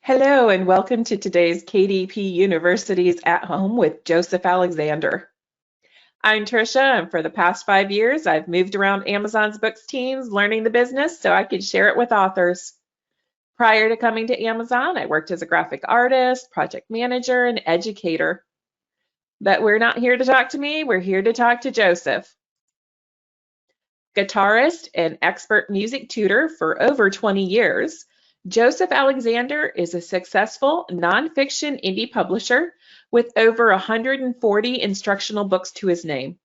Hello and welcome to today's KDP University's At Home with Joseph Alexander. I'm Trisha, and for the past 5 years, I've moved around Amazon's books teams learning the business so I could share it with authors. Prior to coming to Amazon, I worked as a graphic artist, project manager, and educator. But we're not here to talk to me, we're here to talk to Joseph. Guitarist and expert music tutor for over 20 years, Joseph Alexander is a successful nonfiction indie publisher with over 140 instructional books to his name.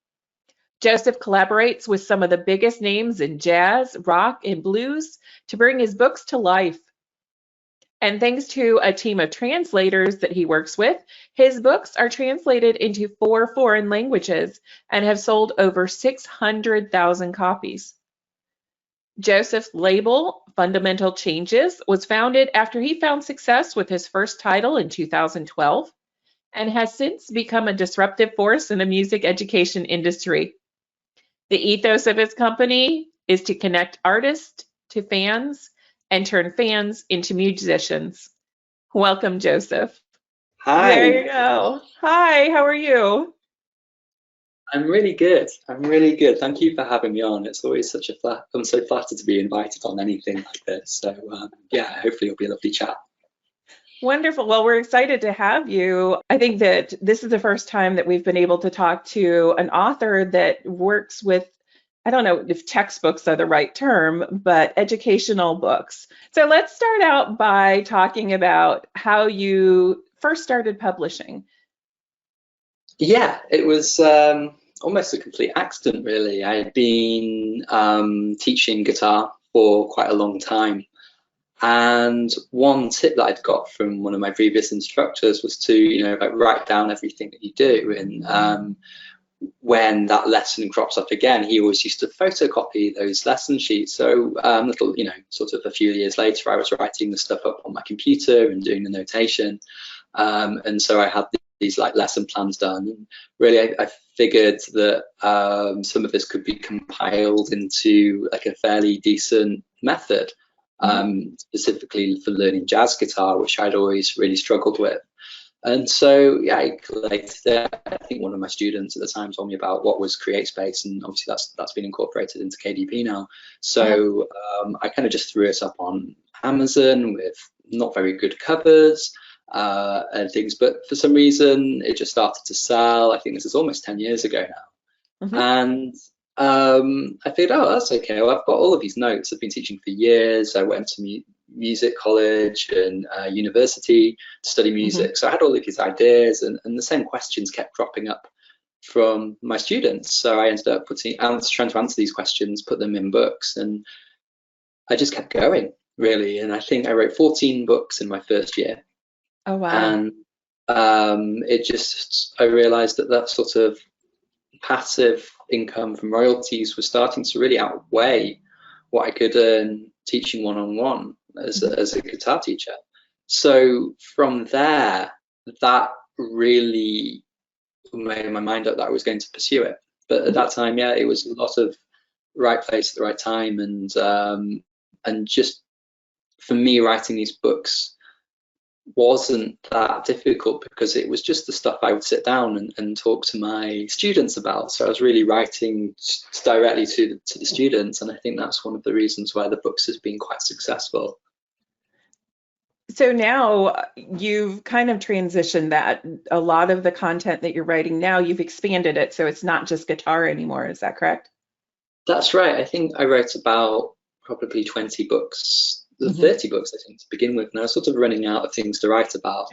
Joseph collaborates with some of the biggest names in jazz, rock, and blues to bring his books to life. And thanks to a team of translators that he works with, his books are translated into 4 foreign languages and have sold over 600,000 copies. Joseph's label, Fundamental Changes, was founded after he found success with his first title in 2012 and has since become a disruptive force in the music education industry. The ethos of his company is to connect artists to fans and turn fans into musicians. Welcome, Joseph. There Hi, you go. Hi, how are you? I'm really good. I'm really good. Thank you for having me on. It's always such a I'm so flattered to be invited on anything like this. So yeah, hopefully it'll be a lovely chat. Wonderful. Well, we're excited to have you. I think that this is the first time that we've been able to talk to an author that works with, I don't know if textbooks are the right term, but educational books. So let's start out by talking about how you first started publishing. Yeah, it was almost a complete accident, really. I had been teaching guitar for quite a long time. And one tip that I'd got from one of my previous instructors was to, like write down everything that you do. And when that lesson crops up again, he always used to photocopy those lesson sheets. So sort of a few years later, I was writing the stuff up on my computer and doing the notation. And so I had these like lesson plans done. And really, I figured that some of this could be compiled into like a fairly decent method, specifically for learning jazz guitar, which I'd always really struggled with. And so, yeah, I collected it. I think one of my students at the time told me about what was CreateSpace, and obviously that's been incorporated into KDP now. So I kind of just threw it up on Amazon with not very good covers and things, but for some reason it just started to sell. I think this is almost 10 years ago now. And I figured, oh, that's okay. Well, I've got all of these notes. I've been teaching for years. I went to music college and university to study music. So I had all of these ideas, and the same questions kept cropping up from my students. So I ended up trying to answer these questions, put them in books, and I just kept going, really. And I think I wrote 14 books in my first year. Oh, wow. And I realized that sort of passive income from royalties was starting to really outweigh what I could earn teaching one-on-one as a guitar teacher. So from there, that really made my mind up that I was going to pursue it. But at that time, yeah, it was a lot of right place at the right time, and just for me, writing these books wasn't that difficult because it was just the stuff I would sit down and talk to my students about. So I was really writing directly to the students, and I think that's one of the reasons why the books has been quite successful. So now you've kind of transitioned that. A lot of the content that you're writing now, you've expanded it, so it's not just guitar anymore. Is that correct? That's right. I think I wrote about probably 20 books, 30 books, I think, to begin with. And I was sort of running out of things to write about.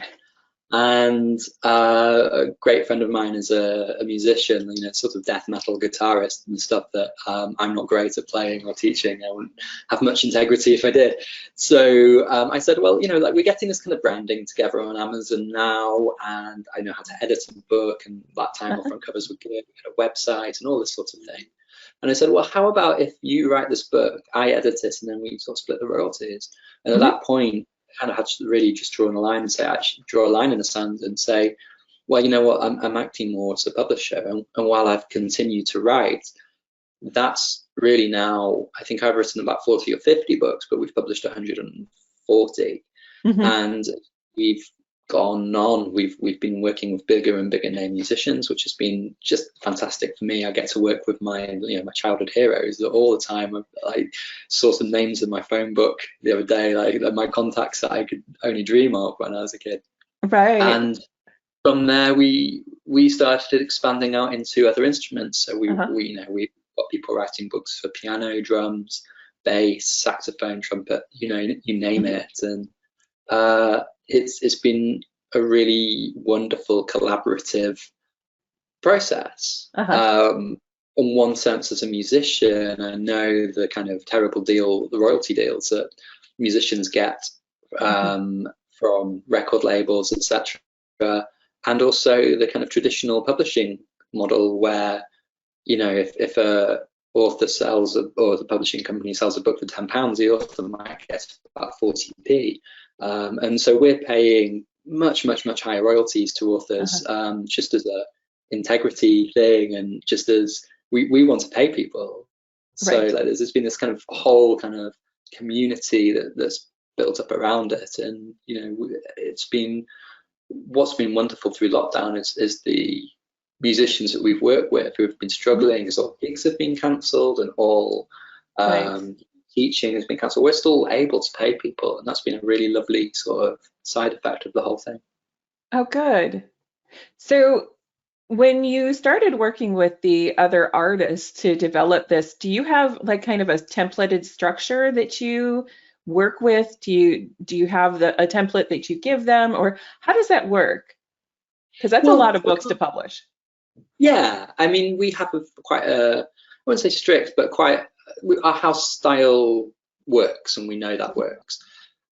And a great friend of mine is a musician, sort of death metal guitarist and stuff that I'm not great at playing or teaching. I wouldn't have much integrity if I did. So I said, well, like we're getting this kind of branding together on Amazon now, and I know how to edit a book, and that time our front covers were good, we had a website and all this sort of thing. And I said, well, how about if you write this book, I edit it, and then we sort of split the royalties? And at that point, I kind of had to really just draw a line and say, actually draw a line in the sand and say, well, you know what, I'm acting more as a publisher. And while I've continued to write, that's really now, I think I've written about 40 or 50 books, but we've published 140. Hmm. And we've gone on. We've been working with bigger and bigger name musicians, which has been just fantastic for me. I get to work with my my childhood heroes all the time. I saw some names in my phone book the other day, like my contacts that I could only dream of when I was a kid. Right. And from there, we started expanding out into other instruments. So Uh-huh. we've got people writing books for piano, drums, bass, saxophone, trumpet, you name Hmm. it. And it's been a really wonderful collaborative process. Uh-huh. In one sense, as a musician, I know the kind of terrible deal, the royalty deals that musicians get Hmm. from record labels, etc., and also the kind of traditional publishing model where, if a author sells or the publishing company sells a book for £10, the author might get about 40p. And so we're paying much, much, much higher royalties to Uh-huh. authors, just as a integrity thing, and just as we want to pay people. So Right. like, there's been this kind of whole kind of community that's built up around it, and it's been what's been wonderful through lockdown is the musicians that we've worked with who have been Hmm. struggling, as all gigs have been cancelled and all Right. teaching has been cancelled. We're still able to pay people, and that's been a really lovely sort of side effect of the whole thing. Oh, good. So when you started working with the other artists to develop this, do you have like kind of a templated structure that you work with? Do you have a template that you give them, or how does that work? Because that's a Well, lot of books to publish. yeah, I mean, we have quite a, I wouldn't say strict, but quite, our house style works, and we know that works.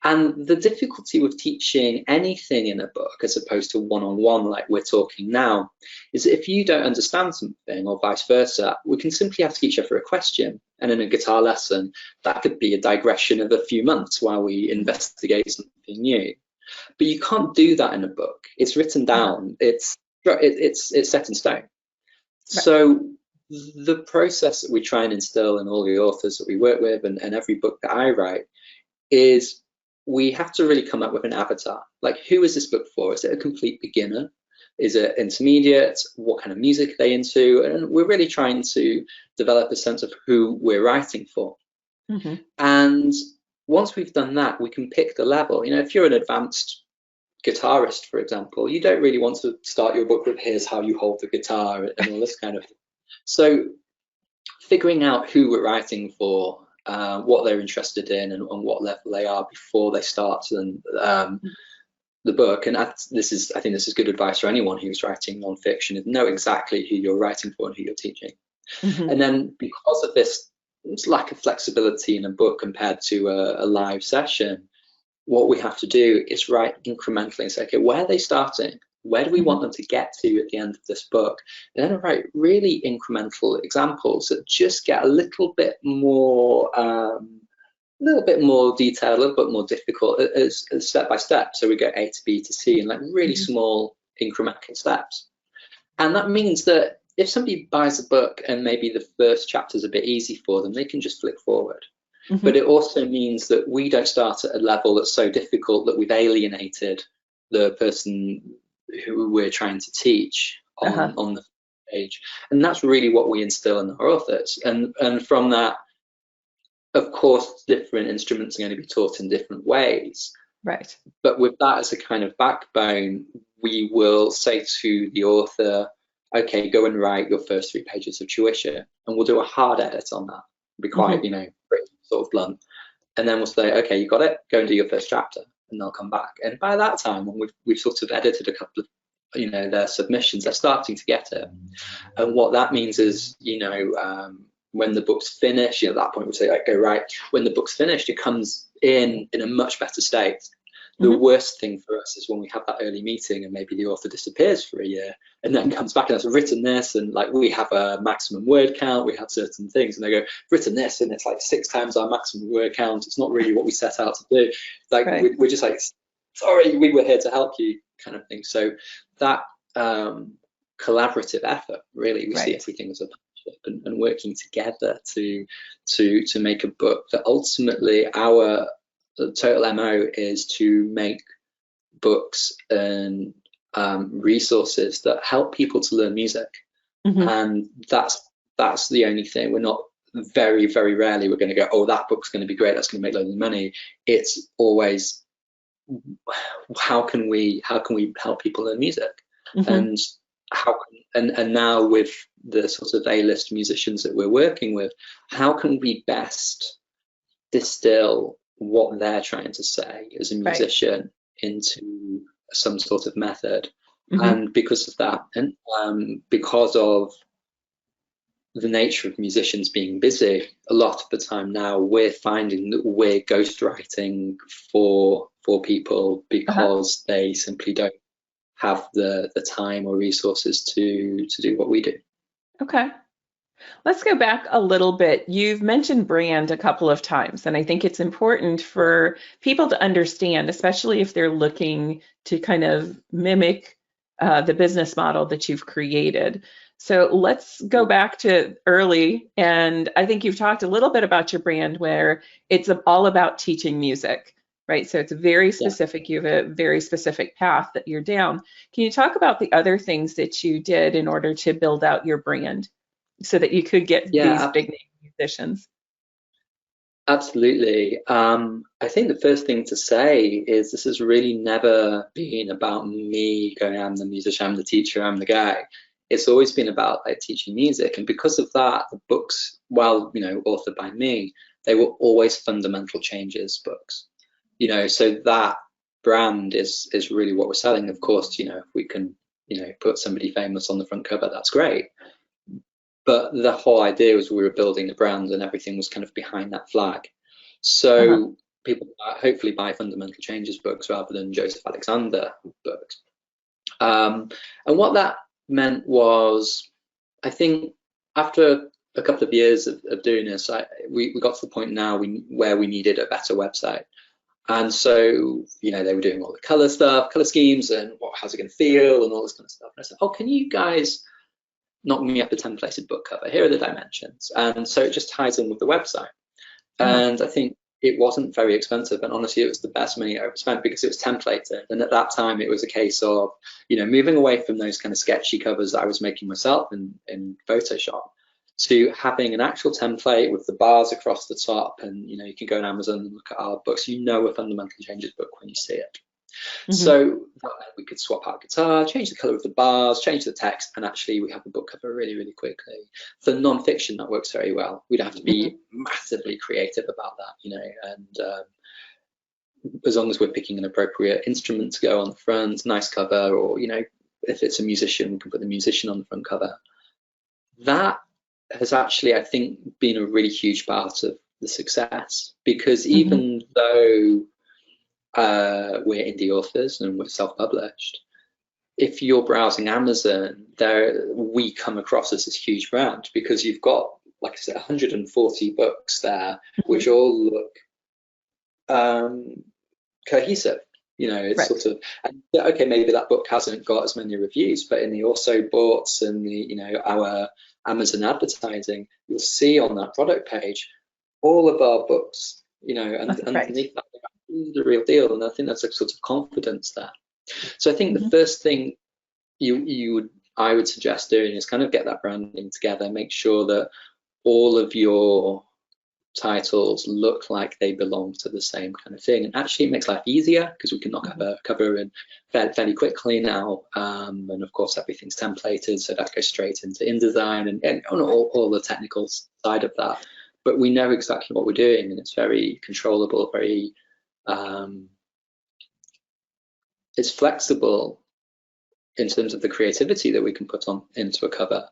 And the difficulty with teaching anything in a book, as opposed to one-on-one like we're talking now, is that if you don't understand something or vice versa, we can simply ask each other a question. And in a guitar lesson, that could be a digression of a few months while we Mhm. investigate something new. But you can't do that in a book. It's written Uh-huh. down. It's set in stone. Right. So the process that we try and instill in all the authors that we work with, and every book that I write, is we have to really come up with an avatar. Like, who is this book for? Is it a complete beginner? Is it intermediate? What kind of music are they into? And we're really trying to develop a sense of who we're writing for. Hmm. And once we've done that, we can pick the level. If you're an advanced guitarist, for example, you don't really want to start your book with here's how you hold the guitar and all this kind of thing. So figuring out who we're writing for, what they're interested in, and what level they are before they start the book. And I think this is good advice for anyone who's writing nonfiction: is know exactly who you're writing for and who you're teaching. Hmm. And then, because of this lack of flexibility in a book compared to a live session, what we have to do is write incrementally and say, okay, where are they starting? Where do we Hmm. want them to get to at the end of this book? And then write really incremental examples that just get a little bit more detailed, a little bit more difficult, as step by step. So we go A to B to C in like really Hmm. small incremental steps. And that means that if somebody buys a book and maybe the first chapter is a bit easy for them, they can just flick forward. But Hmm. it also means that we don't start at a level that's so difficult that we've alienated the person who we're trying to teach Uh-huh. on the page. And that's really what we instill in our authors. And from that, of course, different instruments are going to be taught in different ways. Right. But with that as a kind of backbone, we will say to the author, okay, go and write your first 3 pages of tuition, and we'll do a hard edit on that. Be quite, Hmm. pretty sort of blunt. And then we'll say, okay, you got it, go and do your first chapter. And they'll come back. And by that time, when we've sort of edited a couple of, their submissions, they're starting to get it. And what that means is, when the book's finished, at that point we'll say, okay, right, when the book's finished, it comes in a much better state. The Hmm. worst thing for us is when we have that early meeting and maybe the author disappears for a year and then comes back and has written this, and like we have a maximum word count, we have certain things, and they go, written this, and it's like 6 times our maximum word count. It's not really what we set out to do. Like Right. we're just like, sorry, we were here to help you, kind of thing. So that collaborative effort, really, we see Right. everything as a partnership, and working together to make a book that ultimately our the total MO is to make books and resources that help people to learn music. And that's the only thing. We're not, very, very rarely we're going to go, oh, that book's going to be great, that's going to make loads of money. It's always, how can we help people learn music? And and now with the sort of A-list musicians that we're working with, how can we best distill what they're trying to say as a musician into some sort of method? And because of that, and because of the nature of musicians being busy, a lot of the time now we're finding that we're ghostwriting for people because they simply don't have the time or resources to do what we do. Okay. Let's go back a little bit. You've mentioned brand a couple of times, and I think it's important for people to understand, especially if they're looking to kind of mimic the business model that you've created. So let's go back to early, and I think you've talked a little bit about your brand where it's all about teaching music, right? So it's very specific. You have a very specific path that you're down. Can you talk about the other things that you did in order to build out your brand so that you could get these big name musicians? Absolutely. I think the first thing to say is this has really never been about me going, I'm the musician, I'm the teacher, I'm the guy. It's always been about teaching music. And because of that, the books, while, authored by me, they were always fundamental changes books. So that brand is really what we're selling. Of course, if we can, put somebody famous on the front cover, that's great. But the whole idea was we were building the brand and everything was kind of behind that flag. So people hopefully buy fundamental changes books rather than Joseph Alexander books. And what that meant was, I think after a couple of years of doing this, we got to the point now where we needed a better website. And so, they were doing all the color stuff, color schemes, and how's it going to feel, and all this kind of stuff. And I said, oh, can you guys knock me up a templated book cover? Here are the dimensions. And so it just ties in with the website. And I think it wasn't very expensive, and honestly it was the best money I ever spent because it was templated. And at that time it was a case of moving away from those kind of sketchy covers that I was making myself in Photoshop to having an actual template with the bars across the top. And you can go on Amazon and look at our books, a fundamental changes book when you see it. So we could swap out guitar, change the color of the bars, change the text, and actually we have a book cover really, really quickly. For non-fiction, that works very well. We'd have to be massively creative about that, and as long as we're picking an appropriate instrument to go on the front, nice cover, or if it's a musician, we can put the musician on the front cover. That has actually, I think, been a really huge part of the success, because even though we're indie authors and we're self-published, if you're browsing Amazon, we come across as this huge brand because you've got, like I said, 140 books there, which all look cohesive. It's sort of, okay, maybe that book hasn't got as many reviews, but in the also boughts and the our Amazon advertising, you'll see on that product page all of our books, and underneath that, the real deal. And I think that's a sort of confidence there. So I think the first thing I would suggest doing is kind of get that branding together, make sure that all of your titles look like they belong to the same kind of thing. And actually it makes life easier because we can knock up a cover in fairly quickly now. And of course everything's templated, so that goes straight into InDesign and all the technical side of that. But we know exactly what we're doing, and it's very controllable, very it's flexible in terms of the creativity that we can put into a cover,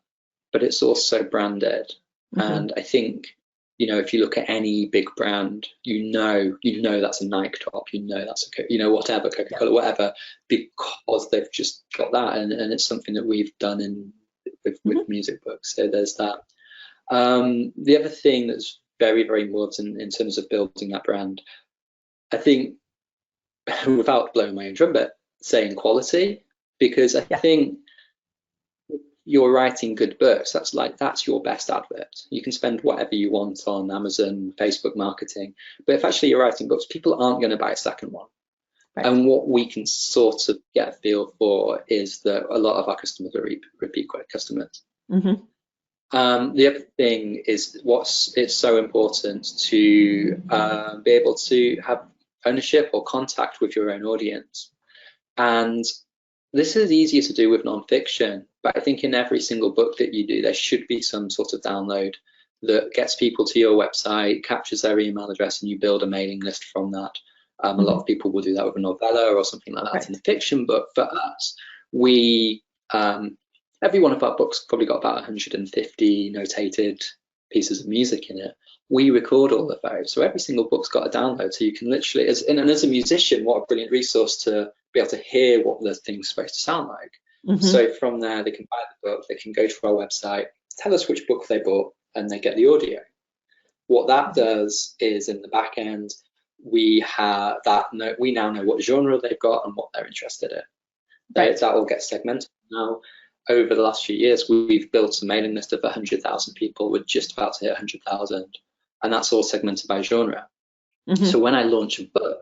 but it's also branded. And I think, if you look at any big brand, you know that's a Nike top, that's a, whatever, Coca-Cola, whatever, because they've just got that, and it's something that we've done with music books. So there's that. The other thing that's very, very important in terms of building that brand, I think, without blowing my own trumpet, saying quality, because I think you're writing good books, that's your best advert. You can spend whatever you want on Amazon, Facebook marketing, but if actually you're writing books, people aren't going to buy a second one. Right. And what we can sort of get a feel for is that a lot of our customers are repeat customers. Mm-hmm. The other thing is it's so important to be able to have ownership or contact with your own audience. And this is easier to do with nonfiction, but I think in every single book that you do, there should be some sort of download that gets people to your website, captures their email address, and you build a mailing list from that. A lot of people will do that with a novella or something like that. Right. In a fiction book. For us, we every one of our books probably got about 150 notated pieces of music in it. We record all of those, so every single book's got a download, so you can literally, as a musician, what a brilliant resource to be able to hear what the thing's supposed to sound like. Mm-hmm. So from there, they can buy the book, they can go to our website, tell us which book they bought, and they get the audio. What that does is, in the back end, we have that. We now know what genre they've got and what they're interested in. Right. That all gets segmented now. Over the last few years, we've built a mailing list of 100,000 people. We're just about to hit 100,000, and that's all segmented by genre. Mm-hmm. So when I launch a book,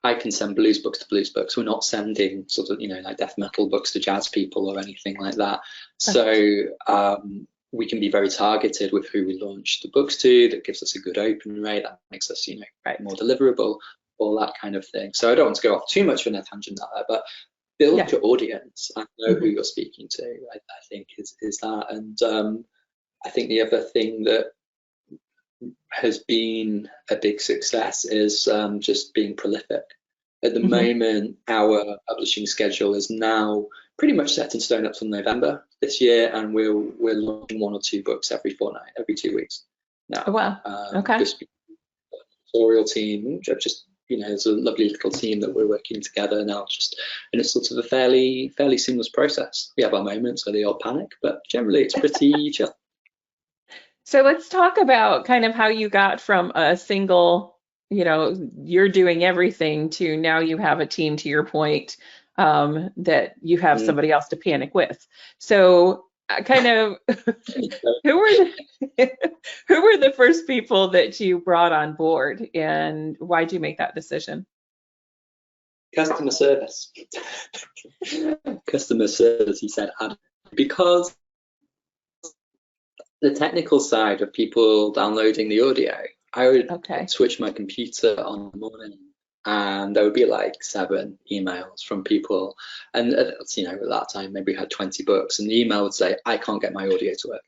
I can send blues books to blues books. We're not sending sort of, like death metal books to jazz people or anything like that. So we can be very targeted with who we launch the books to. That gives us a good open rate. That makes us, more deliverable, all that kind of thing. So I don't want to go off too much of a tangent there, but build your audience and know who you're speaking to. I think is that. And I think the other thing that has been a big success is just being prolific. At the moment, our publishing schedule is now pretty much set in stone up till November this year, and we're launching 1 or 2 books every 2 weeks now. Oh, wow. Okay. Just editorial team, just there's a lovely little team that we're working together now. And it's sort of a fairly seamless process. We have our moments where they all panic, but generally it's pretty chill. So let's talk about kind of how you got from a single, you're doing everything, to now you have a team, to your point, that you have somebody else to panic with. So kind of who were the first people that you brought on board, and why did you make that decision? Customer service. Customer service, he said, because the technical side of people downloading the audio, I would switch my computer on in the morning, and there would be like 7 emails from people, and at that time maybe we had 20 books, and the email would say, I can't get my audio to work.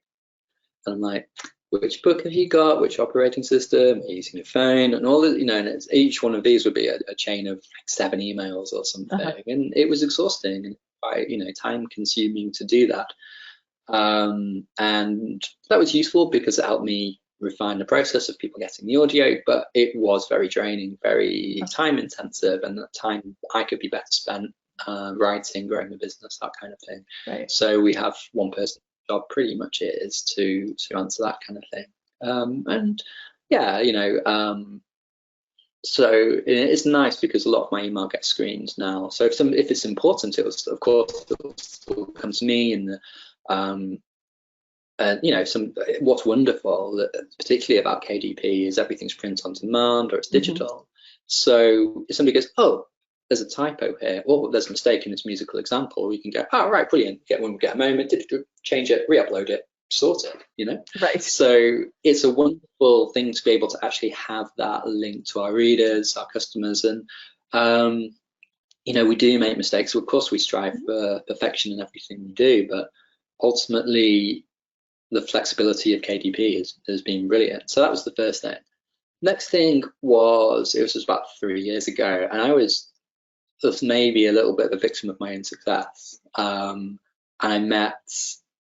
And I'm like, which book have you got? Which operating system? Are you using your phone? And all and each one of these would be a chain of like 7 emails or something, and it was exhausting and quite time consuming to do that. And that was useful because it helped me refine the process of people getting the audio, but it was very draining, very time intensive, and that time I could be better spent writing, growing the business, that kind of thing. Right. So we have one person job pretty much is to answer that kind of thing. So it's nice because a lot of my email gets screened now. So if it's important, it'll still come to me. And what's wonderful, particularly about KDP, is everything's print on demand or it's digital. So if somebody goes, oh, there's a typo here, or there's a mistake in this musical example, we can go, oh, right, brilliant. When we get a moment, change it, re-upload it, sort it, Right. So it's a wonderful thing to be able to actually have that link to our readers, our customers, and we do make mistakes. Of course, we strive for perfection in everything we do, but ultimately, the flexibility of KDP has been brilliant. So that was the first thing. Next thing was, it was just about 3 years ago, and I was maybe a little bit of a victim of my own success. And I met,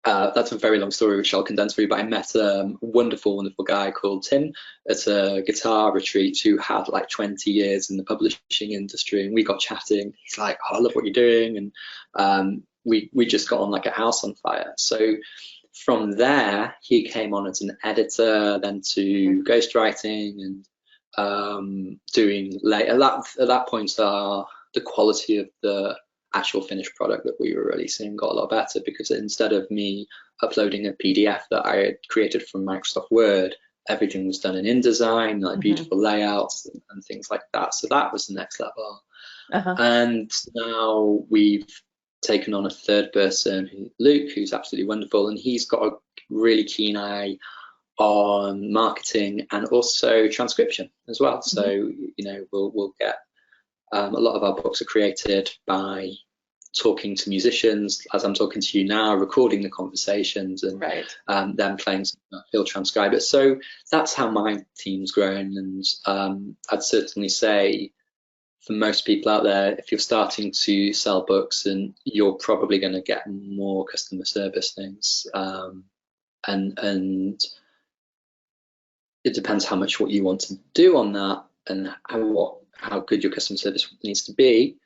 that's a very long story which I'll condense for you, but I met a wonderful guy called Tim at a guitar retreat who had like 20 years in the publishing industry, and we got chatting. He's like, oh, I love what you're doing, and we just got on like a house on fire. So from there, he came on as an editor, then to ghostwriting and doing late. At that point, the quality of the actual finished product that we were releasing got a lot better, because instead of me uploading a PDF that I had created from Microsoft Word, everything was done in InDesign, like beautiful layouts and things like that. So that was the next level. And now we've taken on a third person, Luke, who's absolutely wonderful, and he's got a really keen eye on marketing and also transcription as well. So you know, we'll get a lot of our books are created by talking to musicians, as I'm talking to you now, recording the conversations, and them playing something, he'll transcribe it. So that's how my team's grown. And I'd certainly say for most people out there, if you're starting to sell books, and you're probably going to get more customer service things, and it depends how much what you want to do on that, and how good your customer service needs to be.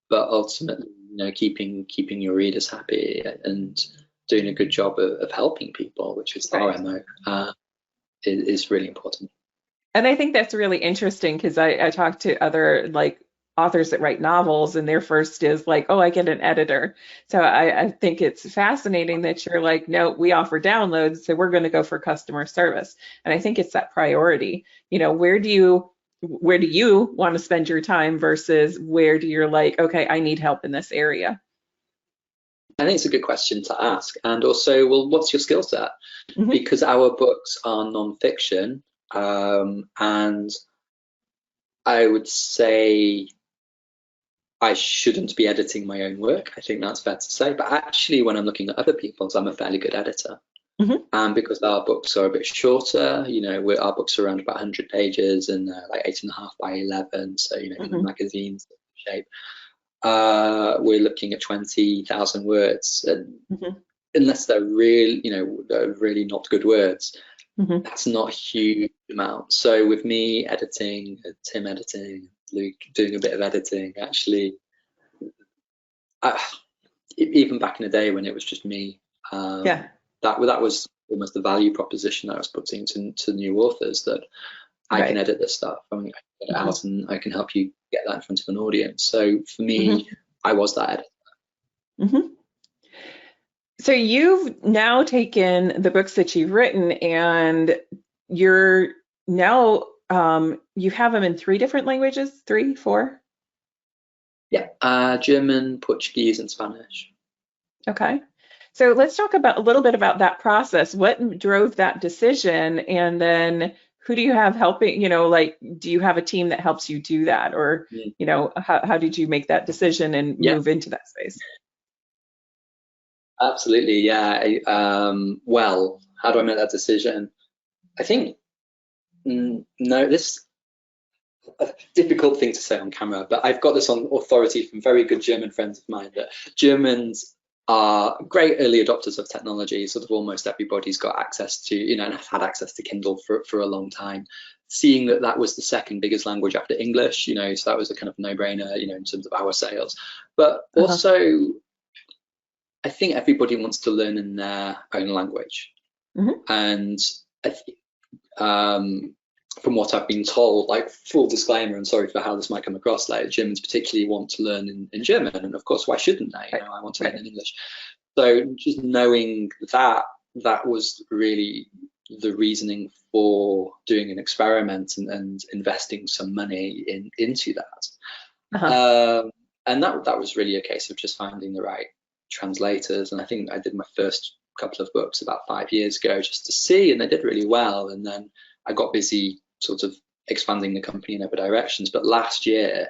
But ultimately, you know, keeping your readers happy and doing a good job of helping people, which is our MO, is really important. And I think that's really interesting, because I talk to other like authors that write novels, and their first is like, oh, I get an editor. So I think it's fascinating that you're like, no, we offer downloads, so we're going to go for customer service. And I think it's that priority. You know, where do you want to spend your time versus where do you're like, okay, I need help in this area? I think it's a good question to ask. And also, well, what's your skill set? Because our books are non-fiction, and I would say I shouldn't be editing my own work. I think that's fair to say. But actually, when I'm looking at other people's, I'm a fairly good editor. And because our books are a bit shorter, you know, our books are around about 100 pages and like 8.5 by 11. So, you know, in the magazine's shape, we're looking at 20,000 words. And unless they're really, you know, they're really not good words, that's not a huge amount. So with me editing, Tim editing, Luke doing a bit of editing, actually, even back in the day when it was just me, that was almost the value proposition I was putting to new authors, that I can edit this stuff, I can get it out, and I can help you get that in front of an audience. So for me, I was that editor. So you've now taken the books that you've written, and you're now you have them in 3 different languages, 3, 4? Yeah, German, Portuguese, and Spanish. Okay. So let's talk about a little bit about that process. What drove that decision? And then who do you have helping, you know, like, do you have a team that helps you do that? Or, you know, how did you make that decision and move into that space? Absolutely, yeah. Well, how do I make that decision? I think, no, this a difficult thing to say on camera, but I've got this on authority from very good German friends of mine, that Germans are great early adopters of technology. Sort of almost everybody's got access to, you know, and have had access to Kindle for a long time. Seeing that was the second biggest language after English, you know, so that was a kind of no-brainer, you know, in terms of our sales. But also, I think everybody wants to learn in their own language. And I think, from what I've been told, like, full disclaimer, and sorry for how this might come across, like, Germans particularly want to learn in German, and of course, why shouldn't they? You know, I want to learn in English. So just knowing that was really the reasoning for doing an experiment and investing some money into that. And that was really a case of just finding the right translators. And I think I did my first couple of books about 5 years ago just to see, and they did really well. And then I got busy sort of expanding the company in other directions. But last year,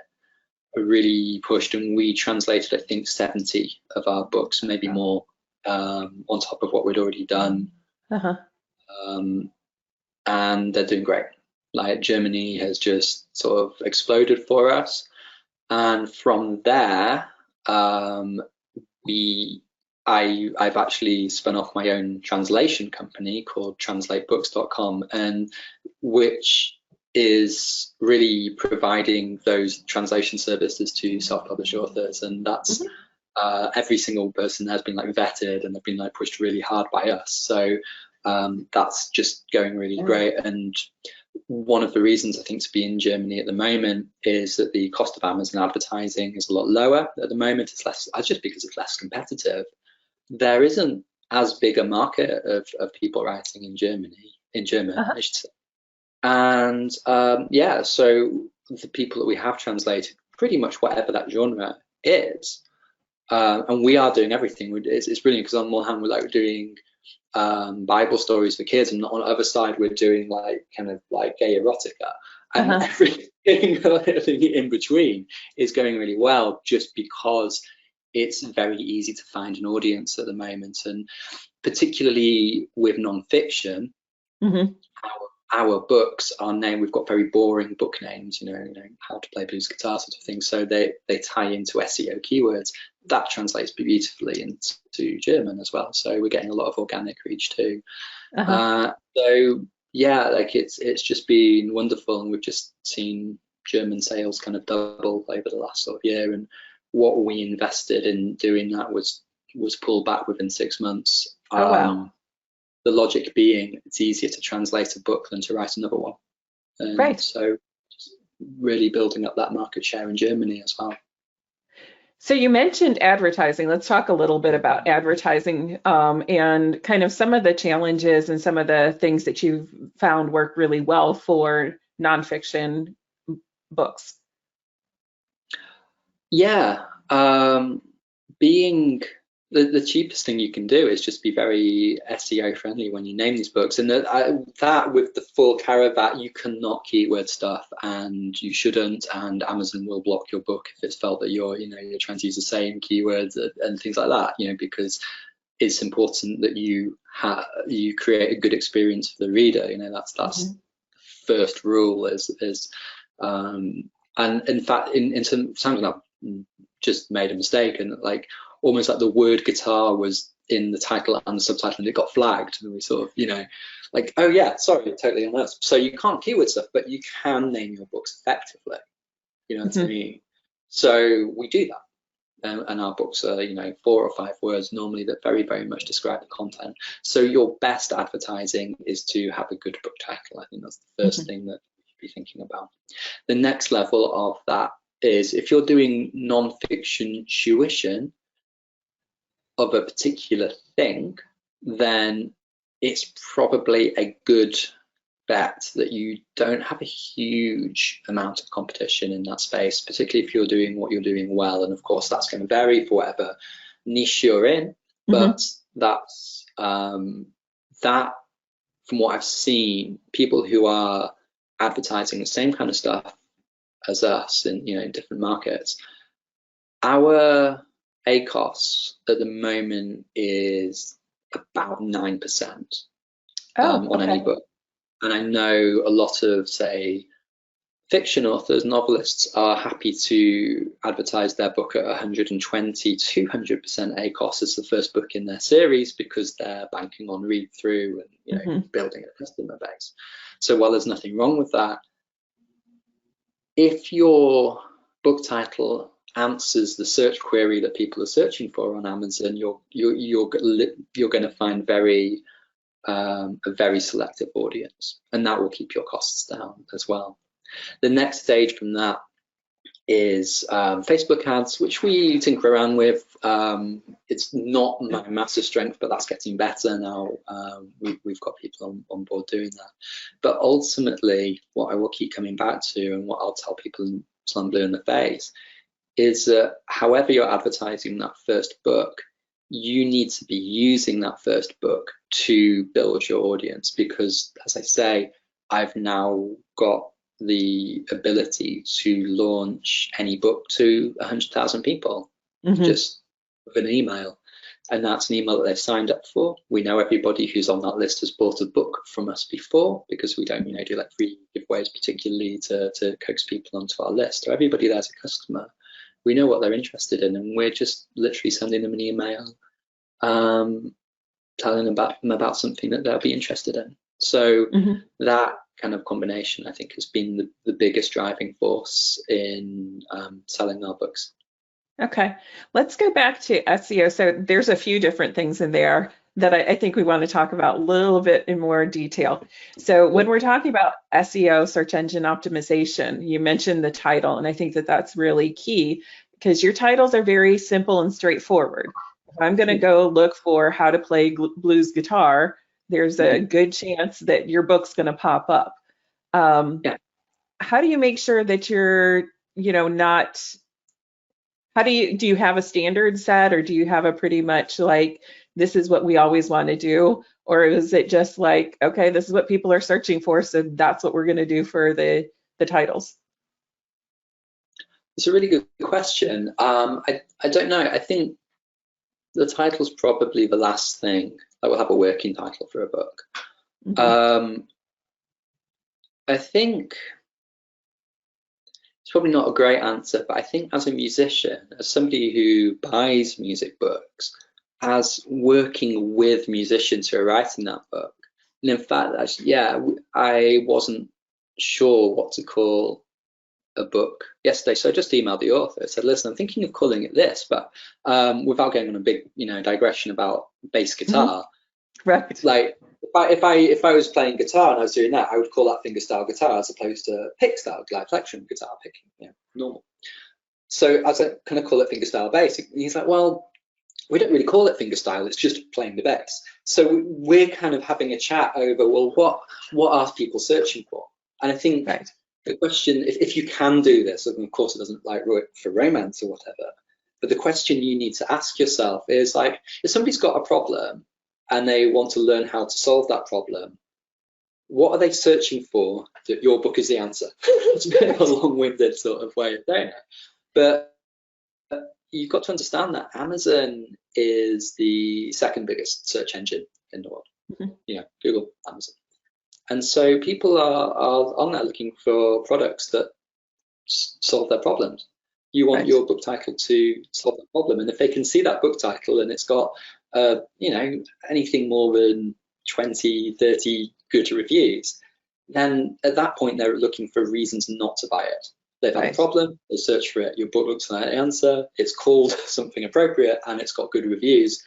I really pushed, and we translated, I think, 70 of our books, maybe more, on top of what we'd already done. And they're doing great. Like, Germany has just sort of exploded for us. And from there, I've actually spun off my own translation company called translatebooks.com, and which is really providing those translation services to self-published authors. And that's every single person has been like vetted, and they've been like pushed really hard by us. So that's just going really great. And one of the reasons I think to be in Germany at the moment is that the cost of Amazon advertising is a lot lower at the moment. It's less, just because it's less competitive. There isn't as big a market of people writing in German, I should say. And yeah, so the people that we have translated, pretty much whatever that genre is, and we are doing everything. It's brilliant because on one hand we're doing Bible stories for kids, and on the other side we're doing kind of gay erotica, and everything in between is going really well, just because it's very easy to find an audience at the moment, and particularly with non-fiction. Our books are named, we've got very boring book names, how to play blues guitar sort of thing, so they tie into SEO keywords. That translates beautifully into German as well, so we're getting a lot of organic reach too. So yeah, it's just been wonderful, and we've just seen German sales kind of double over the last sort of year, and what we invested in doing that was pulled back within 6 months. Oh, wow. The logic being it's easier to translate a book than to write another one. And right. So really building up that market share in Germany as well. So you mentioned advertising. Let's talk a little bit about advertising and kind of some of the challenges and some of the things that you've found work really well for nonfiction books. Yeah, being the cheapest thing you can do is just be very SEO friendly when you name these books, and that with the full caveat, you cannot keyword stuff, and you shouldn't, and Amazon will block your book if it's felt that you're trying to use the same keywords and things like that, because it's important that you create a good experience for the reader. That's first rule is and in fact in some times I've just made a mistake, and almost the word guitar was in the title and the subtitle, and it got flagged, and we sort of, oh yeah, sorry, totally on us. So you can't keyword stuff, but you can name your books effectively. You know what I mean? So we do that, and our books are 4 or 5 words normally that very, very much describe the content. So your best advertising is to have a good book title. I think that's the first thing that you should be thinking about. The next level of that is if you're doing non-fiction tuition of a particular thing, then it's probably a good bet that you don't have a huge amount of competition in that space, particularly if you're doing what you're doing well. And of course, that's going to vary for whatever niche you're in. But that's that, from what I've seen, people who are advertising the same kind of stuff as us in in different markets, our ACOS at the moment is about 9% on any book. And I know a lot of, say, fiction authors, novelists are happy to advertise their book at 120, 200% ACOS as the first book in their series, because they're banking on read through and building a customer base. So while there's nothing wrong with that, if your book title answers the search query that people are searching for on Amazon, you're going to find a very selective audience, and that will keep your costs down as well. The next stage from that is Facebook ads, which we tinker around with. It's not my massive strength, but that's getting better now. We've got people on board doing that. But ultimately, what I will keep coming back to, and what I'll tell people until I'm blue in the face, is that however you're advertising that first book, you need to be using that first book to build your audience, because, as I say, I've now got the ability to launch any book to 100,000 people just with an email, and that's an email that they've signed up for. We know everybody who's on that list has bought a book from us before, because we don't do free giveaways particularly to coax people onto our list. So everybody there's a customer. We know what they're interested in, and we're just literally sending them an email telling them about something that they'll be interested in. So that kind of combination, I think, has been the biggest driving force in selling our books. Okay, let's go back to SEO. So there's a few different things in there. that I think we want to talk about a little bit in more detail. So when we're talking about SEO, search engine optimization, you mentioned the title, and I think that that's really key because your titles are very simple and straightforward. If I'm going to go look for how to play blues guitar, there's a good chance that your book's going to pop up. Um, Yeah. how do you make sure that you're, not, how do you have a standard set, or do you have a pretty much like, this is what we always want to do? Or is it just like, okay, this is what people are searching for, so that's what we're going to do for the titles? It's a really good question. I don't know. I think the title's probably the last thing. I will have a working title for a book. Mhm. I think it's probably not a great answer, but I think as a musician, as somebody who buys music books, as working with musicians who are writing that book, and in fact, actually, yeah, I wasn't sure what to call a book yesterday, so I just emailed the author. I said, "Listen, I'm thinking of calling it this, but without going on a big, digression about bass Mhm. guitar, Right. like if I was playing guitar and I was doing that, I would call that fingerstyle guitar as opposed to pick style, like plectrum guitar picking, normal. So I was like, can I call it fingerstyle bass? And he's like, well, we don't really call it fingerstyle. It's just playing the bass. So we're kind of having a chat over, well, what are people searching for? And I think Right. the question, if you can do this, and of course it doesn't like work for romance or whatever, but the question you need to ask yourself is like, if somebody's got a problem and they want to learn how to solve that problem, what are they searching for that your book is the answer? It's a bit of a long-winded sort of way of saying it. But you've got to understand that Amazon is the second biggest search engine in the world. Mhm. Google, Amazon. And so people are on there looking for products that solve their problems. You want Right. your book title to solve the problem. And if they can see that book title and it's got, anything more than 20, 30 good reviews, then at that point they're looking for reasons not to buy it. They've had a Right. problem, they search for it, your book looks like the answer, it's called something appropriate and it's got good reviews.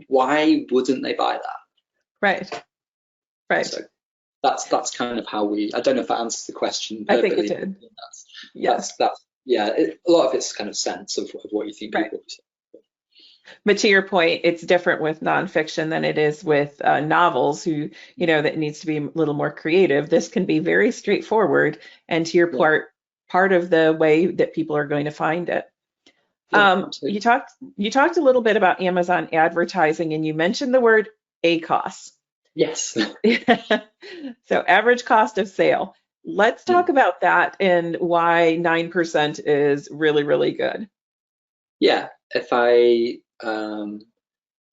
Why wouldn't they buy that? Right. Right. So that's kind of how I don't know if that answers the question I think it perfectly, but did. that's Yes. yeah, a lot of it's kind of sense of what you think Right. people say. But to your point, it's different with nonfiction than it is with novels, who, that needs to be a little more creative. This can be very straightforward, and to your Yeah, part of the way that people are going to find it. yeah, You absolutely. talked a little bit about Amazon advertising, and you mentioned the word ACOS. Yes. So average cost of sale. Let's Mm. talk about that and why 9% is really, really good. Yeah, if I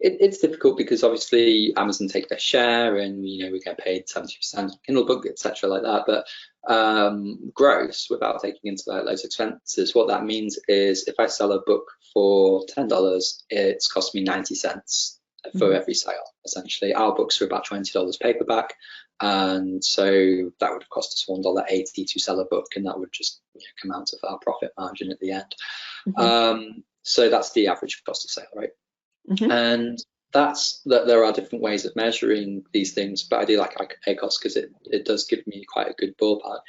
it's difficult because obviously Amazon take their share and we get paid 70% Kindle book, etc. like that. But gross, without taking into that those expenses, what that means is if I sell a book for $10, it's cost me 90 cents for Mhm. every sale. Essentially, our books are about $20 paperback, and so that would have cost us $1.80 to sell a book, and that would just come out of our profit margin at the end. Mhm. So that's the average cost of sale, right? Mhm. And that's that there are different ways of measuring these things, but I do like ACOS because it does give me quite a good ballpark.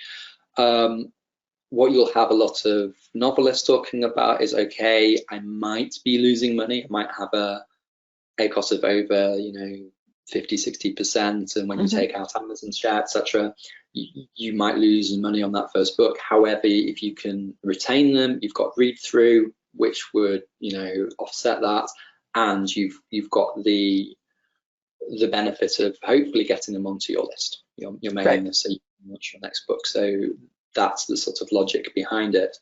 What you'll have a lot of novelists talking about is, okay, I might be losing money. I might have a ACOS of over 50, 60%, and when you Mhm. take out Amazon's share, etc., you might lose money on that first book. However, if you can retain them, you've got read through, which would offset that, and you've got the benefit of hopefully getting them onto your list, your mailing Right. list, so you can launch your next book. So that's the sort of logic behind it.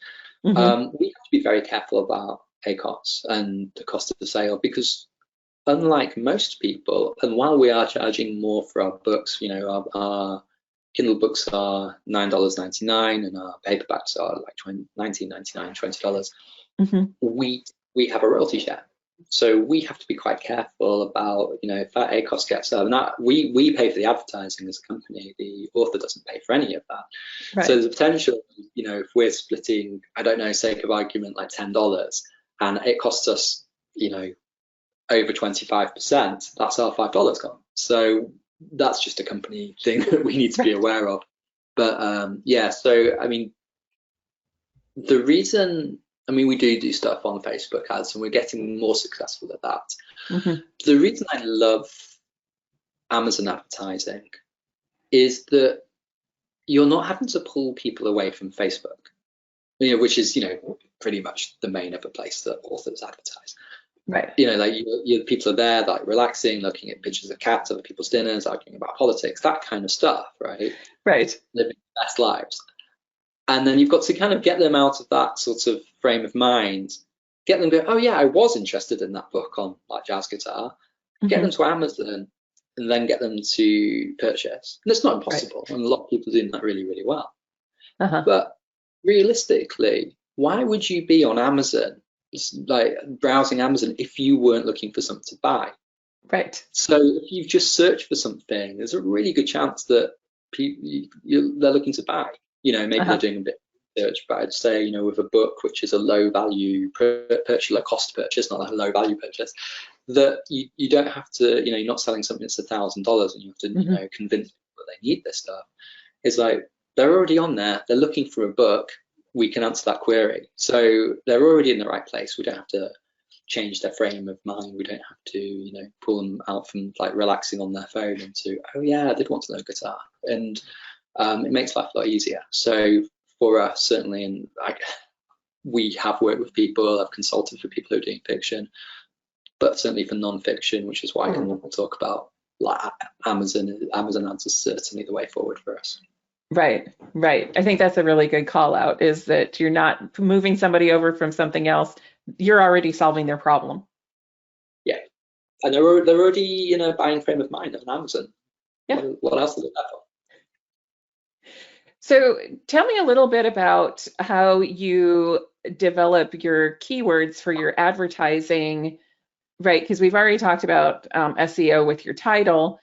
Mhm. We have to be very careful about ACOS and the cost of the sale because unlike most people, and while we are charging more for our books, our Kindle books are $9.99 and our paperbacks are like $19.99, $20. Mhm. We have a royalty share. So we have to be quite careful about, if that ACOS gets up, and that we pay for the advertising as a company, the author doesn't pay for any of that. So Right. there's a potential, if we're splitting, I don't know, sake of argument, like $10, and it costs us, over 25%, that's our $5 gone. So that's just a company thing that we need to be aware of. But yeah, so I mean, the reason, I mean, we do stuff on Facebook ads, and we're getting more successful at that. Mm-hmm. The reason I love Amazon advertising is that you're not having to pull people away from Facebook, which is, pretty much the main other place that authors advertise. Right. Like people are there, like relaxing, looking at pictures of cats, other people's dinners, arguing about politics, that kind of stuff, right? Right. Living their best lives. And then you've got to kind of get them out of that sort of frame of mind, get them go, oh yeah, I was interested in that book on like jazz guitar, get them to Amazon, and then get them to purchase. And it's not impossible, and a lot of people are doing that really, really well. But realistically, why would you be on Amazon, like browsing Amazon, if you weren't looking for something to buy? Right. So if you've just searched for something, there's a really good chance that they're looking to buy. Maybe they're doing a bit of research, but I'd say, with a book, which is a low value purchase, low cost purchase, not a low value purchase, that you don't have to, you're not selling something that's $1,000 and you have to, convince people that they need this stuff. It's like, they're already on there, they're looking for a book, we can answer that query. So they're already in the right place. We don't have to change their frame of mind. We don't have to, pull them out from like relaxing on their phone into, oh yeah, I did want to learn guitar. And it makes life a lot easier. So for us, certainly, and we have worked with people, I've consulted for people who are doing fiction, but certainly for non-fiction, which is why I can talk about like Amazon ads is certainly the way forward for us. Right. I think that's a really good call out, is that you're not moving somebody over from something else. You're already solving their problem. Yeah. And they're already in a buying frame of mind on Amazon. Yeah. What else is it there for? So tell me a little bit about how you develop your keywords for your advertising, right? Because we've already talked about SEO with your title.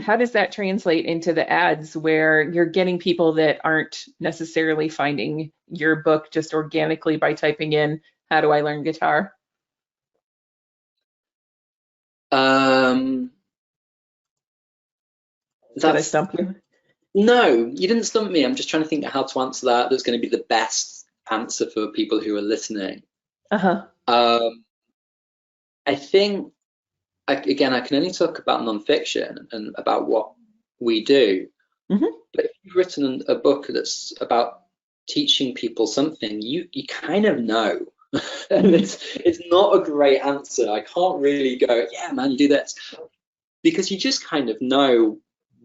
How does that translate into the ads where you're getting people that aren't necessarily finding your book just organically by typing in, how do I learn guitar? Did I stump you? No, you didn't stump me. I'm just trying to think of how to answer that. That's going to be the best answer for people who are listening. I think, again, I can only talk about nonfiction and about what we do. But if you've written a book that's about teaching people something, you kind of know. And it's not a great answer. I can't really go, yeah, man, you do this. Because you just kind of know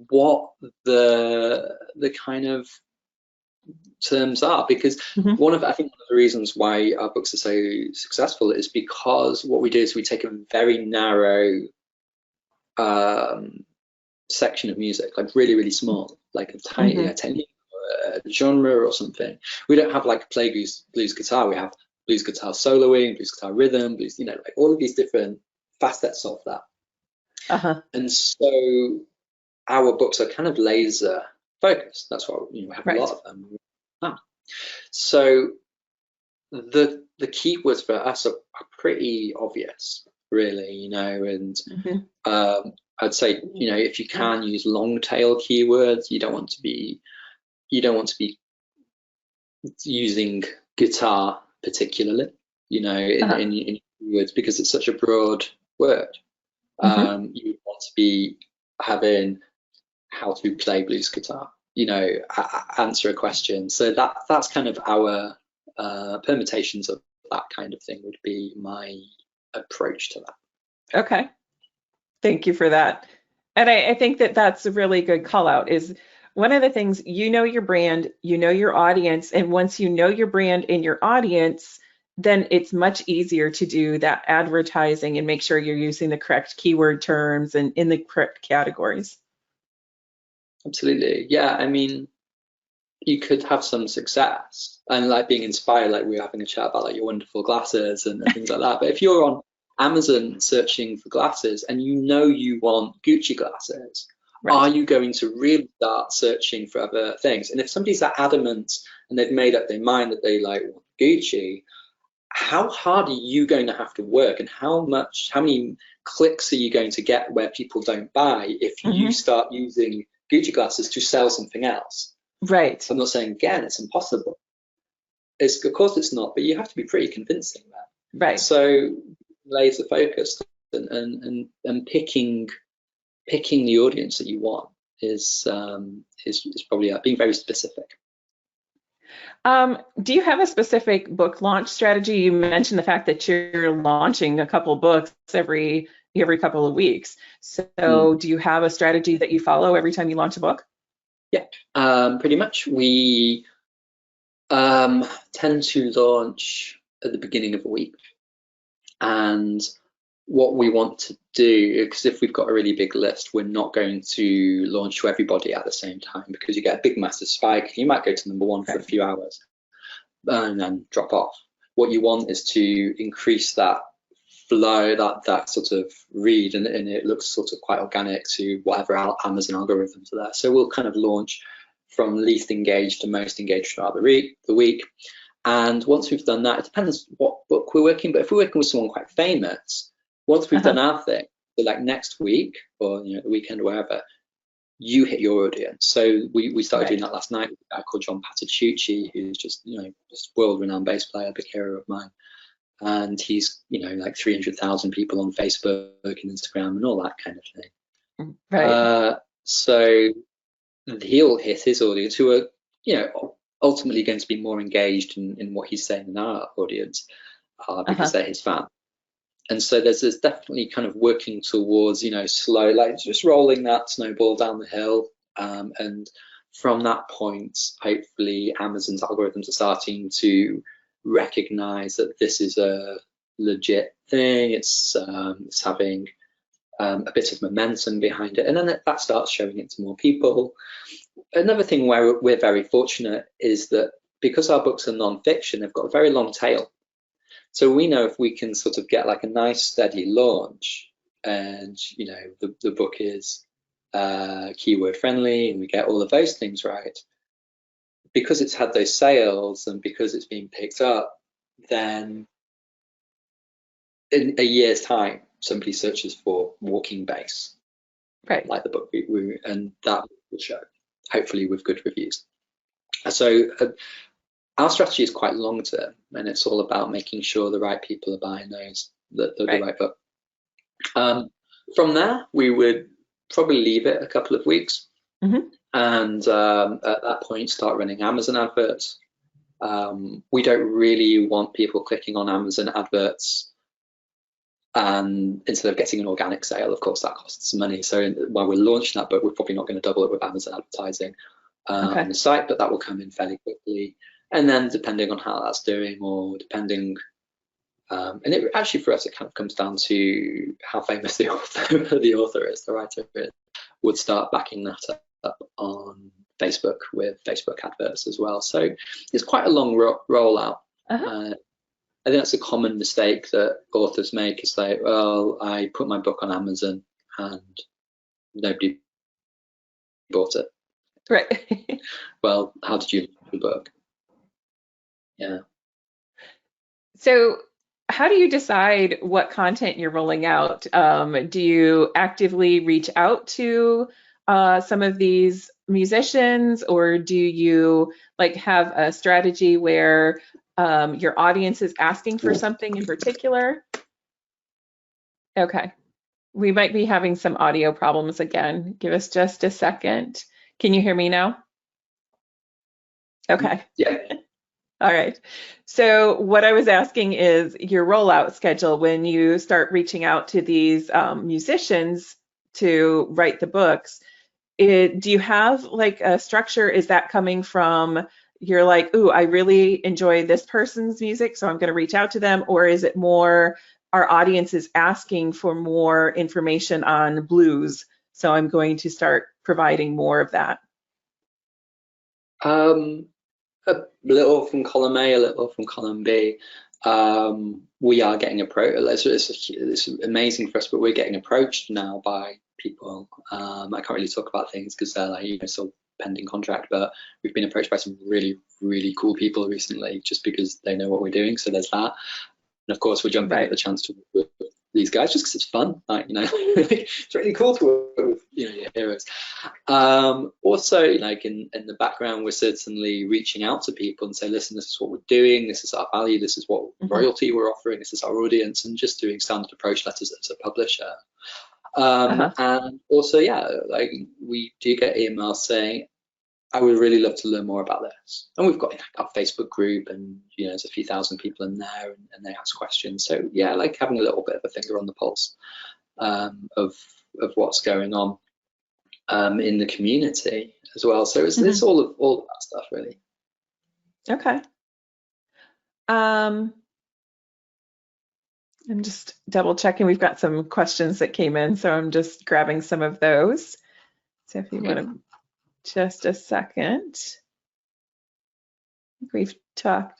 what the kind of terms are, because I think one of the reasons why our books are so successful is because what we do is we take a very narrow section of music, like really, really small, like a tiny genre or something. We don't have like play blues guitar. We have blues guitar soloing, blues guitar rhythm, blues, like all of these different facets of that. And so our books are kind of laser focused. That's why we have a lot of them. So the keywords for us are pretty obvious, really, and I'd say, if you can use long tail keywords, you don't want to be using guitar particularly, in keywords, because it's such a broad word. You want to be having how to play blues guitar, answer a question. So that's kind of our permutations of that kind of thing would be my approach to that. Okay, thank you for that. And I think that that's a really good call out. Is one of the things, your brand, your audience, and once you know your brand and your audience, then it's much easier to do that advertising and make sure you're using the correct keyword terms and in the correct categories. Absolutely. Yeah, I mean, you could have some success and like being inspired, like we were having a chat about like your wonderful glasses and things like that. But if you're on Amazon searching for glasses and you want Gucci glasses, are you going to really start searching for other things? And if somebody's that adamant and they've made up their mind that they like want Gucci, how hard are you going to have to work, and how many clicks are you going to get where people don't buy if you start using Gucci glasses to sell something else? Right. I'm not saying, again, it's impossible. Of course it's not, but you have to be pretty convincing there. Right. So laser focused and picking the audience that you want is probably being very specific. Do you have a specific book launch strategy? You mentioned the fact that you're launching a couple books every couple of weeks. So do you have a strategy that you follow every time you launch a book? Yeah, pretty much. We tend to launch at the beginning of a week. And what we want to do, because if we've got a really big list, we're not going to launch to everybody at the same time, because you get a big massive spike. You might go to number one for a few hours and then drop off. What you want is to increase that flow, that sort of read, and it looks sort of quite organic to whatever Amazon algorithms are there. So we'll kind of launch from least engaged to most engaged throughout the week. And once we've done that, it depends what book we're working, but if we're working with someone quite famous, once we've done our thing, so like next week or the weekend or wherever, you hit your audience. So we started doing that last night with a guy called John Patitucci, who's just just world-renowned bass player, big hero of mine, and he's like 300,000 people on Facebook and Instagram and all that kind of thing. Right. So he'll hit his audience, who are ultimately going to be more engaged in what he's saying than our audience, because they're his fans. And so there's definitely kind of working towards slow, like just rolling that snowball down the hill, and from that point, hopefully Amazon's algorithms are starting to recognize that this is a legit thing. It's having a bit of momentum behind it, and then that starts showing it to more people. Another thing where we're very fortunate is that because our books are non-fiction, they've got a very long tail. So we know if we can sort of get like a nice steady launch, and the book is keyword friendly, and we get all of those things right, because it's had those sales and because it's been picked up, then in a year's time, somebody searches for walking bass, right, like the book, and that will show, hopefully with good reviews. So our strategy is quite long term, and it's all about making sure the right people are buying the right book. From there, we would probably leave it a couple of weeks, and at that point start running Amazon adverts. We don't really want people clicking on Amazon adverts and instead of getting an organic sale. Of course, that costs money. So while we're launching that book, we're probably not going to double it with Amazon advertising on the site, but that will come in fairly quickly. And then depending on how that's doing, or depending, and it actually for us, it kind of comes down to how famous the author is, the writer is, would start backing that up on Facebook with Facebook adverts as well. So it's quite a long rollout. I think that's a common mistake that authors make, is like, well, I put my book on Amazon and nobody bought it. Right. Well, how did you launch the book? Yeah. So how do you decide what content you're rolling out? Do you actively reach out to some of these musicians, or do you like have a strategy where your audience is asking for something in particular? Okay. We might be having some audio problems again. Give us just a second. Can you hear me now? Okay. Yeah. All right. So what I was asking is your rollout schedule when you start reaching out to these musicians to write the books. Do you have like a structure? Is that coming from you're like, ooh, I really enjoy this person's music, so I'm going to reach out to them? Or is it more our audience is asking for more information on blues, so I'm going to start providing more of that? A little from column A, a little from column B. We are getting approached. It's amazing for us, but we're getting approached now by people. I can't really talk about things because they're like, so pending contract, but we've been approached by some really, really cool people recently just because they know what we're doing. So there's that. And of course, we're jumping at the chance to work with these guys just because it's fun. Like, it's really cool to work with, your heroes. Also, like in the background, we're certainly reaching out to people and say, listen, this is what we're doing. This is our value. This is what royalty we're offering. This is our audience, and just doing standard approach letters as a publisher. And also, like we do get emails saying, I would really love to learn more about this. And we've got our Facebook group, and there's a few thousand people in there, and they ask questions. So yeah, like having a little bit of a finger on the pulse of what's going on in the community as well. So it's all of that stuff, really. Okay. I'm just double checking. We've got some questions that came in, so I'm just grabbing some of those. So if you want to just a second. We've talked.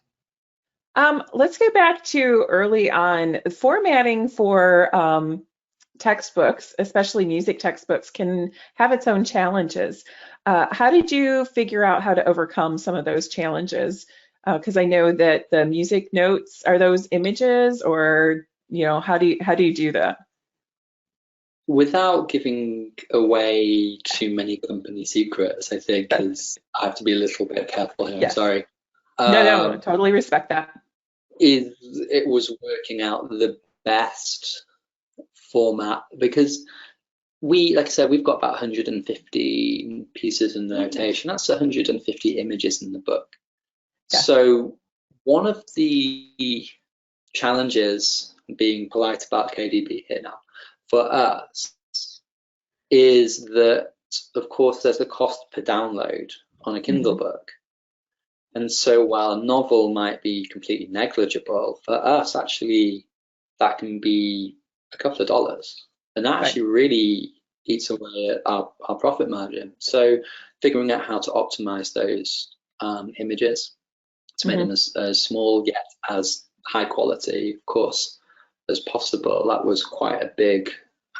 Let's go back to early on. Formatting for textbooks, especially music textbooks, can have its own challenges. How did you figure out how to overcome some of those challenges? Because I know that the music notes, are those images, or how do you do that? Without giving away too many company secrets, I think I have to be a little bit careful here. Yes. I'm sorry. No, totally respect that. It was working out the best format, because like I said, we've got about 150 pieces in the notation. That's 150 images in the book. Yeah. So one of the challenges, being polite about KDP here now, for us is that, of course, there's a cost per download on a Kindle book. And so while a novel might be completely negligible, for us, actually, that can be a couple of dollars. And that actually really eats away at our profit margin. So figuring out how to optimize those images to make them as small yet as high quality, of course, as possible, that was quite a big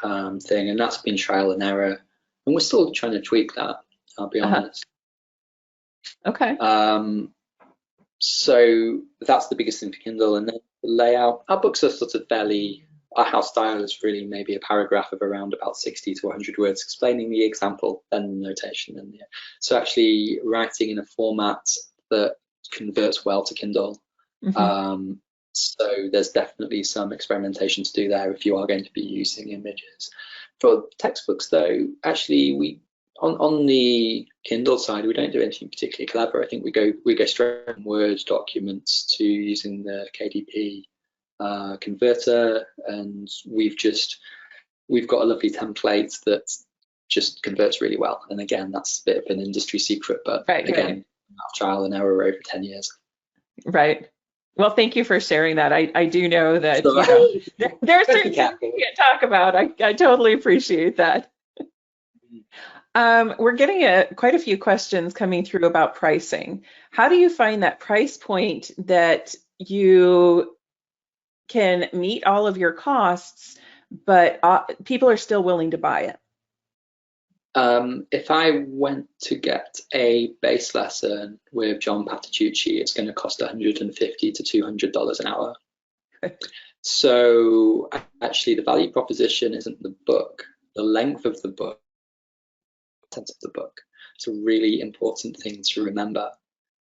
thing. And that's been trial and error. And we're still trying to tweak that, I'll be honest. Okay. So that's the biggest thing for Kindle. And then the layout, our books are sort of our house style is really maybe a paragraph of around about 60 to 100 words explaining the example, then the notation. And so actually writing in a format that converts well to Kindle. So there's definitely some experimentation to do there if you are going to be using images. For textbooks though, actually on the Kindle side, we don't do anything particularly clever. I think we go straight from Word documents to using the KDP converter, and we've got a lovely template that just converts really well. And again, that's a bit of an industry secret, but again, trial and error over 10 years. Right. Well, thank you for sharing that. I do know that there are certain things we can't talk about. I totally appreciate that. We're getting quite a few questions coming through about pricing. How do you find that price point that you can meet all of your costs, but people are still willing to buy it? If I went to get a bass lesson with John Patitucci, it's going to cost $150 to $200 an hour. So actually the value proposition isn't the book, the length of the book, the content of the book. It's a really important thing to remember,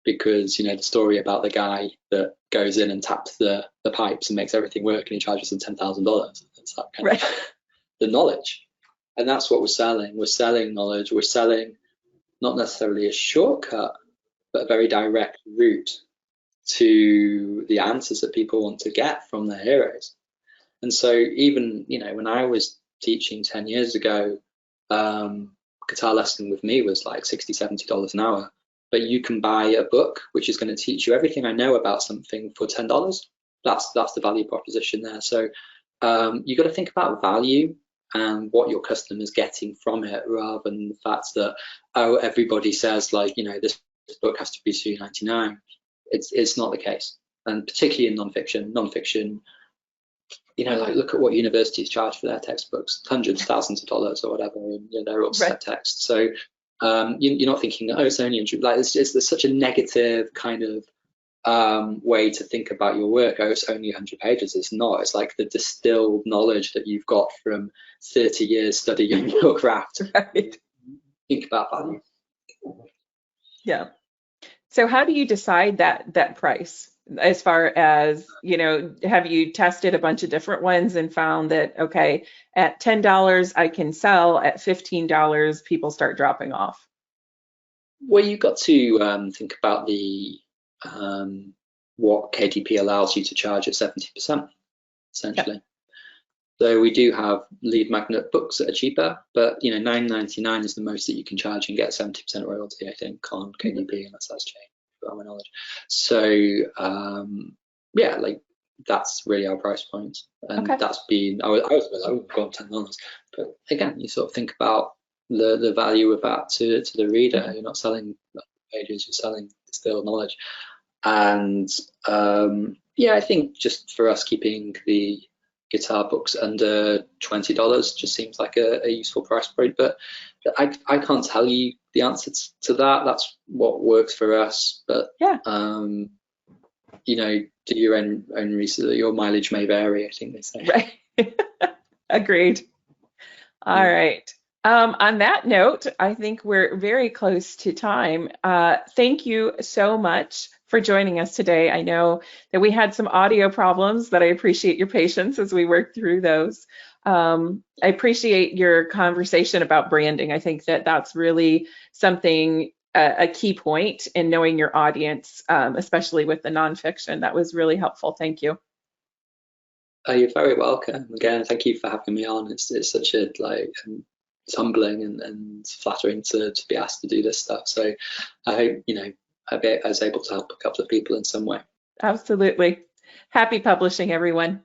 because the story about the guy that goes in and taps the pipes and makes everything work and he charges them $10,000. That's that kind of the knowledge. And that's what we're selling. We're selling knowledge. We're selling not necessarily a shortcut, but a very direct route to the answers that people want to get from their heroes. And so even, when I was teaching 10 years ago, guitar lesson with me was like $60, $70 an hour. But you can buy a book which is going to teach you everything I know about something for $10. That's the value proposition there. So you got to think about value and what your customer's getting from it, rather than the fact that, everybody says this book has to be $2.99. It's not the case. And particularly in nonfiction, look at what universities charge for their textbooks, hundreds, thousands of dollars or whatever, and they're all set text. So you're not thinking, oh, it's only 100. Like there's such a negative kind of way to think about your work. Oh, it's only 100 pages. It's not. It's like the distilled knowledge that you've got from 30 years studying your craft. Right. Think about value. Yeah. So how do you decide that price? As far as, have you tested a bunch of different ones and found that, okay, at $10 I can sell, at $15 people start dropping off? Well, you've got to think about the what KDP allows you to charge at 70%, essentially. Yep. So we do have lead magnet books that are cheaper, but $9.99 is the most that you can charge and get 70% royalty, I think, on KDP, unless that's changed, by my knowledge. So yeah, like that's really our price point, and that's been. I would go on $10, but again, you sort of think about the value of that to the reader. You're not selling pages, you're selling distilled knowledge, and yeah, I think just for us, keeping the guitar books under $20 just seems like a useful price point, but I can't tell you the answer to that. That's what works for us, but yeah, do your own research. Your mileage may vary, I think they say. Right. Agreed. All right. On that note, I think we're very close to time. Thank you so much for joining us today. I know that we had some audio problems, but I appreciate your patience as we work through those. I appreciate your conversation about branding. I think that that's really something, a key point in knowing your audience, especially with the nonfiction. That was really helpful. Thank you. Oh, you're very welcome. Again, thank you for having me on. It's such a it's humbling and flattering to be asked to do this stuff. So I hope, I was able to help a couple of people in some way. Absolutely. Happy publishing, everyone.